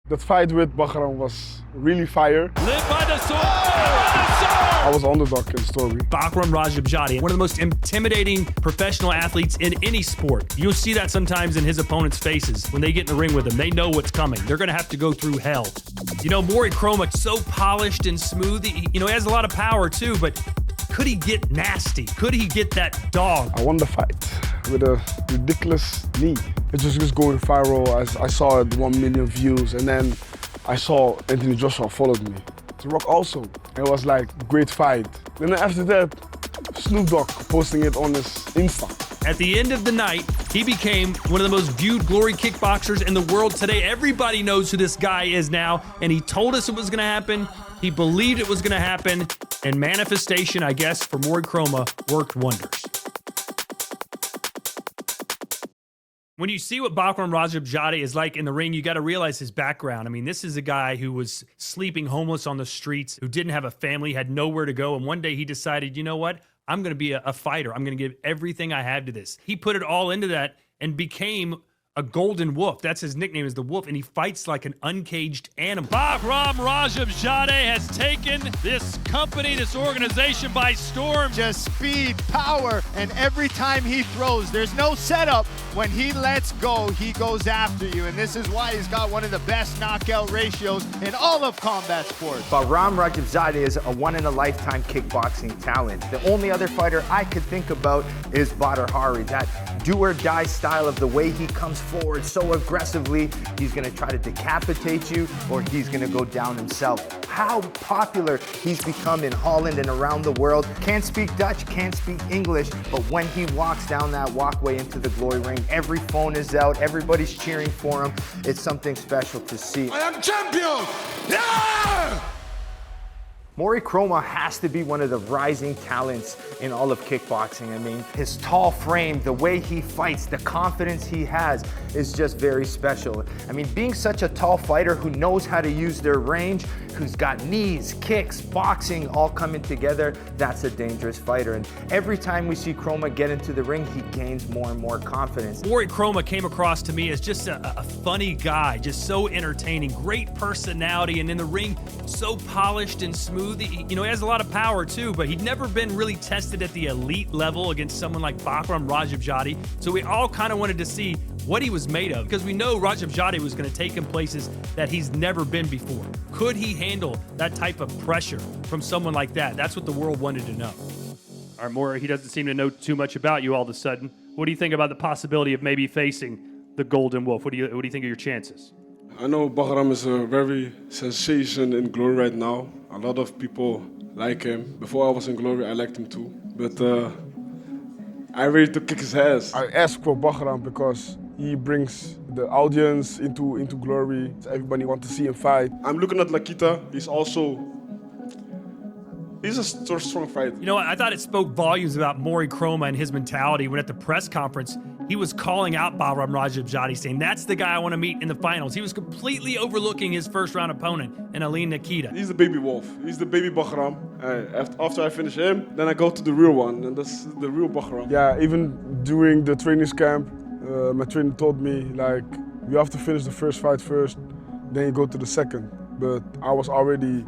That fight with Bahram was really fire. Live by the sword! I was underdog in the story. Bahram Rajabzadeh, one of the most intimidating professional athletes in any sport. You'll see that sometimes in his opponents' faces when they get in the ring with him. They know what's coming. They're going to have to go through hell. You know, Mory Kromah, so polished and smooth. He has a lot of power too, but could he get nasty? Could he get that dog? I won the fight with a ridiculous knee. It was just going viral. I saw it 1 million views, and then I saw Anthony Joshua followed me. The Rock also. It was like great fight. Then after that, Snoop Dogg posting it on his Insta. At the end of the night, he became one of the most viewed glory kickboxers in the world today. Everybody knows who this guy is now, and he told us it was gonna happen. He believed it was gonna happen, and manifestation, I guess, for Mory Kromah worked wonders. When you see what Bahram Rajabzadeh is like in the ring, you got to realize his background. I mean, this is a guy who was sleeping homeless on the streets, who didn't have a family, had nowhere to go. And one day he decided, you know what? I'm going to be a fighter. I'm going to give everything I have to this. He put it all into that and became a golden wolf. That's his nickname, is the wolf, and he fights like an uncaged animal. Bahram Rajabzadeh has taken this company, this organization by storm. Just speed, power, and every time he throws, there's no setup. When he lets go, he goes after you, and this is why he's got one of the best knockout ratios in all of combat sports. Bahram Rajabzadeh is a one-in-a-lifetime kickboxing talent. The only other fighter I could think about is Badr Hari. That do-or-die style of the way he comes forward so aggressively, he's gonna try to decapitate you or he's gonna go down himself. How popular he's become in Holland and around the world. Can't speak Dutch, can't speak English, but when he walks down that walkway into the glory ring, every phone is out, everybody's cheering for him. It's something special to see. I am champion! Yeah! Mory Kromah has to be one of the rising talents in all of kickboxing. I mean, his tall frame, the way he fights, the confidence he has is just very special. I mean, being such a tall fighter who knows how to use their range, who's got knees, kicks, boxing all coming together, that's a dangerous fighter. And every time we see Kromah get into the ring, he gains more and more confidence. Mory Kromah came across to me as just a funny guy, just so entertaining, great personality, and in the ring, so polished and smooth. He has a lot of power too, but he'd never been really tested at the elite level against someone like Bahram Rajabzadeh. So we all kind of wanted to see what he was made of, because we know Rajabzadeh was going to take him places that he's never been before. Could he handle that type of pressure from someone like that? That's what the world wanted to know. All right, Mory, he doesn't seem to know too much about you all of a sudden. What do you think about the possibility of maybe facing the Golden Wolf? What do you think of your chances? I know Bahram is a very sensation in Glory right now. A lot of people like him. Before I was in Glory, I liked him too. But I'm ready to kick his ass. I asked for Bahram because he brings the audience into Glory. Everybody wants to see him fight. I'm looking at Lakita. He's a strong fighter. You know what? I thought it spoke volumes about Mory Kromah and his mentality when at the press conference, he was calling out Bahram Rajabzadeh, saying, that's the guy I want to meet in the finals. He was completely overlooking his first round opponent in Aline Nikita. He's the baby wolf. He's the baby Bahram. After I finish him, then I go to the real one, and that's the real Bahram. Yeah, even during the training camp, my trainer told me, like, you have to finish the first fight first, then you go to the second. But I was already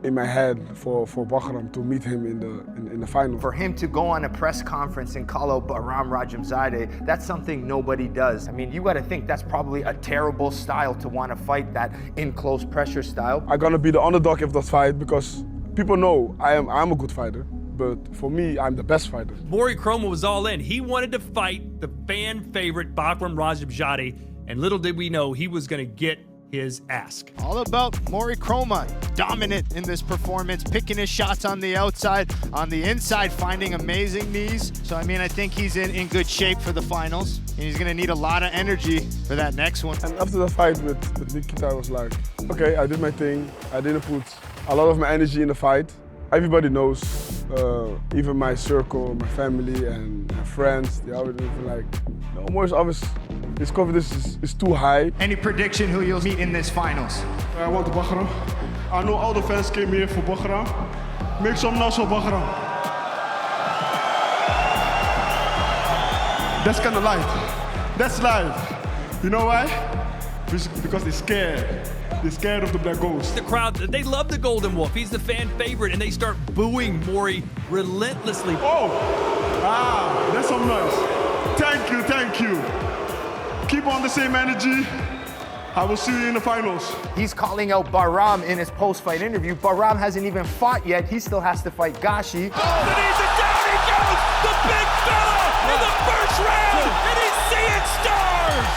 in my head for Bahram to meet him in the final. For him to go on a press conference and call out Bahram Rajabzadeh, that's something nobody does. I mean, you got to think that's probably a terrible style to want to fight, that in close pressure style. I'm gonna be the underdog of that fight because people know I'm a good fighter. But for me, I'm the best fighter. Mory Kromah was all in. He wanted to fight the fan favorite Bahram Rajabzadeh, and little did we know he was going to get his ask. All about Mory Kromah, dominant in this performance, picking his shots on the outside, on the inside, finding amazing knees. So, I mean, I think he's in good shape for the finals, and he's gonna need a lot of energy for that next one. And after the fight with Nikita, I was like, okay, I did my thing. I didn't put a lot of my energy in the fight. Everybody knows, even my circle, my family and my friends, they always like, Mory's always, his confidence is too high. Any prediction who you'll meet in this finals? I want Bahram. I know all the fans came here for Bahram. Make some noise for Bahram. That's kind of life. That's life. You know why? because they're scared. They're scared of the Black Ghost. The crowd, they love the Golden Wolf. He's the fan favorite, and they start booing Mory relentlessly. Oh! Ah, that's so nice. Thank you, thank you. Keep on the same energy. I will see you in the finals. He's calling out Bahram in his post-fight interview. Bahram hasn't even fought yet. He still has to fight Gashi. Oh, and he's down he goes! The big fella in the first round! And he's seeing stars!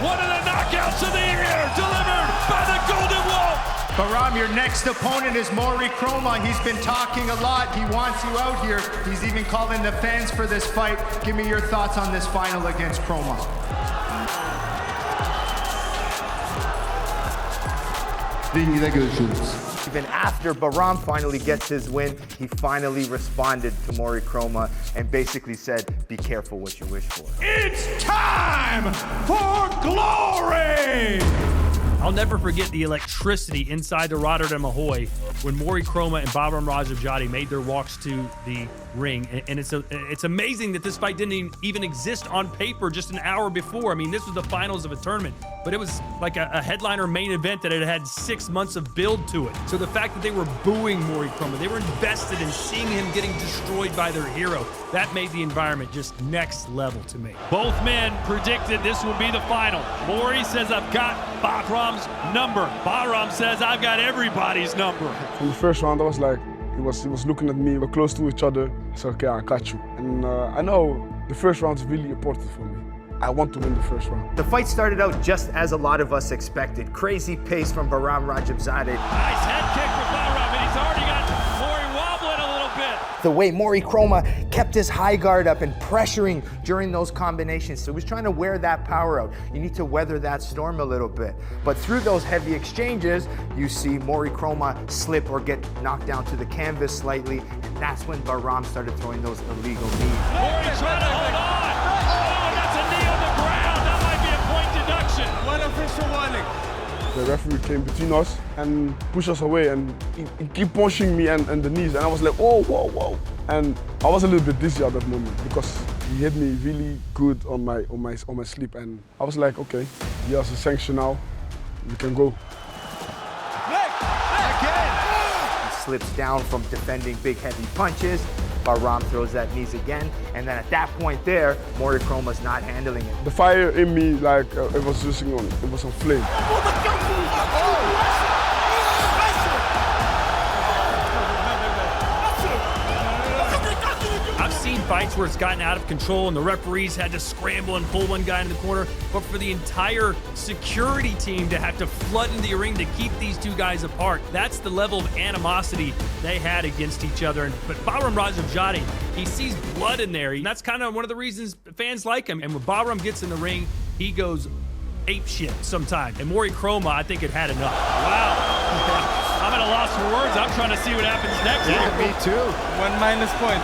One of the knockouts of the year delivered by the Golden Wolf! Bahram, your next opponent is Mory Kromah. He's been talking a lot. He wants you out here. He's even calling the fans for this fight. Give me your thoughts on this final against Kromah. Even after Bahram finally gets his win, he finally responded to Mory Kromah and basically said, be careful what you wish for. It's time for glory! I'll never forget the electricity inside the Rotterdam Ahoy when Mory Kromah and Bahram Rajabzadeh made their walks to the ring. And it's amazing that this fight didn't even exist on paper just an hour before. I mean, this was the finals of a tournament, but it was like a headliner main event that had 6 months of build to it. So the fact that they were booing Mory Kromah, they were invested in seeing him getting destroyed by their hero, that made the environment just next level to me. Both men predicted this would be the final. Mory says, I've got Bahram's number. Bahram says, I've got everybody's number. From the first round, I was like, he was looking at me, we were close to each other. I said, okay, I got you. And I know the first round is really important for me. I want to win the first round. The fight started out just as a lot of us expected. Crazy pace from Bahram Rajabzadeh. Nice head kick for Bahram, and he's already got Mory wobbling a little bit. The way Mory Kromah kept his high guard up and pressuring during those combinations. So he was trying to wear that power out. You need to weather that storm a little bit. But through those heavy exchanges, you see Mory Kromah slip or get knocked down to the canvas slightly. And that's when Bahram started throwing those illegal knees. Mory trying to hold on. Oh, that's a knee on the ground. That might be a point deduction. One official warning. The referee came between us and pushed us away, and he kept pushing me and the knees, and I was like, whoa, whoa, whoa. And I was a little bit dizzy at that moment because he hit me really good on my sleep, and I was like, okay, he has a sanction now, we can go. He slips down from defending big heavy punches. Bahram throws that knees again, and then at that point there, Mory Kromah's not handling it. The fire in me, like it was just on, it was on flame. I've seen fights where it's gotten out of control and the referees had to scramble and pull one guy in the corner, but for the entire security team to have to flood into the ring to keep these two guys apart, that's the level of animosity they had against each other. But Bahram Rajabzadeh, he sees blood in there, and that's kind of one of the reasons fans like him. And when Bahram gets in the ring, he goes ape shit sometimes. And Mory Kromah, I think, had enough. Wow. I'm at a loss for words. I'm trying to see what happens next. Yeah, me too. 1 minus point.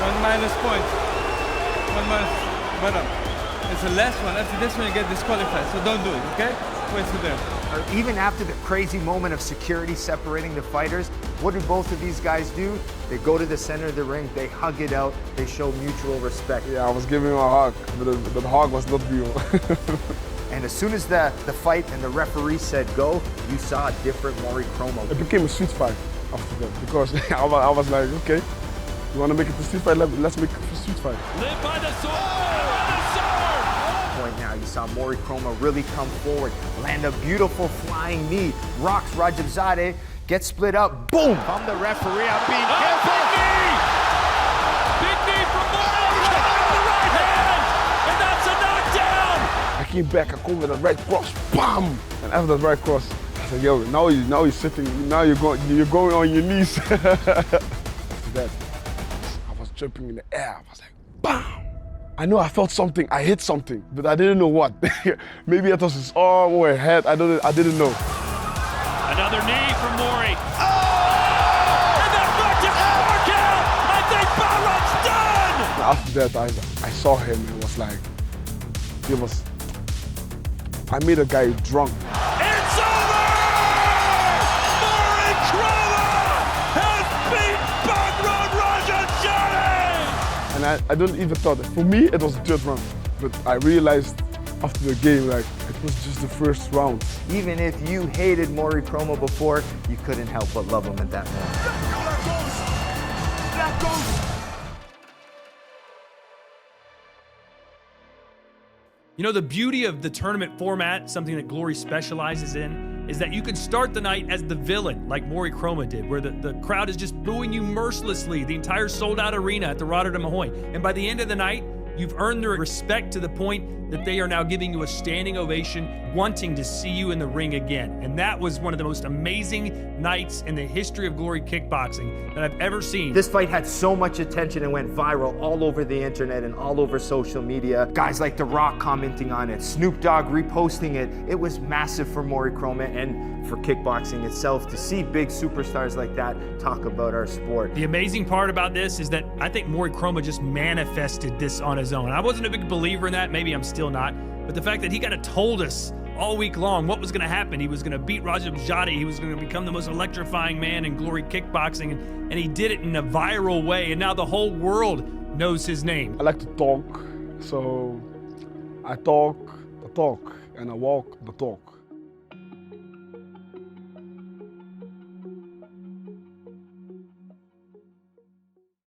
1 minus point. 1 minus. But it's the last one. After this one, you get disqualified. So don't do it, okay? Wait for them. Even after the crazy moment of security separating the fighters, what do both of these guys do? They go to the center of the ring, they hug it out, they show mutual respect. Yeah, I was giving him a hug, but the hug was not real. And as soon as the fight and the referee said go, you saw a different Mory Kromah. It became a street fight after that because I was like, okay, you want to make it a street fight? Let's make it a street fight. Live by the sword! Live by the sword! Point now, you saw Mory Kromah really come forward, land a beautiful flying knee, rocks Rajabzadeh, gets split up, boom! From the referee, I'm being Oh, careful. big knee from Mory! The right hand! And that's a knockdown! I came back, I come with a right cross, bam! And after that right cross, I said, yo, now you're sitting, now you're going on your knees. After that, I was jumping in the air, I was like, bam! I know I felt something, I hit something, but I didn't know what. Maybe it was his arm or his head, I didn't know. Another knee from Mory. Oh! And that knocked him for knockout! I think Bahram's done! After that, I saw him and was like, I made a guy drunk. It's over! Mory Kromah has beat Bahram Rajabzadeh! And I don't even thought, for me, it was the third round. But I realized after the game, like, it was just the first round. Even if you hated Mory Kromah before, you couldn't help but love him at that moment. You know, the beauty of the tournament format, something that Glory specializes in, is that you can start the night as the villain, like Mory Kromah did, where the crowd is just booing you mercilessly, the entire sold-out arena at the Rotterdam Ahoy. And by the end of the night, you've earned their respect to the point that they are now giving you a standing ovation, wanting to see you in the ring again. And that was one of the most amazing nights in the history of Glory Kickboxing that I've ever seen. This fight had so much attention and went viral all over the internet and all over social media. Guys like The Rock commenting on it, Snoop Dogg reposting it. It was massive for Mory Kromah and for kickboxing itself to see big superstars like that talk about our sport. The amazing part about this is that I think Mory Kromah just manifested this on his own. I wasn't a big believer in that, maybe I'm still not, but the fact that he kind of told us all week long what was going to happen. He was going to beat Rajabzadeh. He was going to become the most electrifying man in Glory Kickboxing, and he did it in a viral way, and now the whole world knows his name. I like to talk, so I talk the talk and I walk the talk.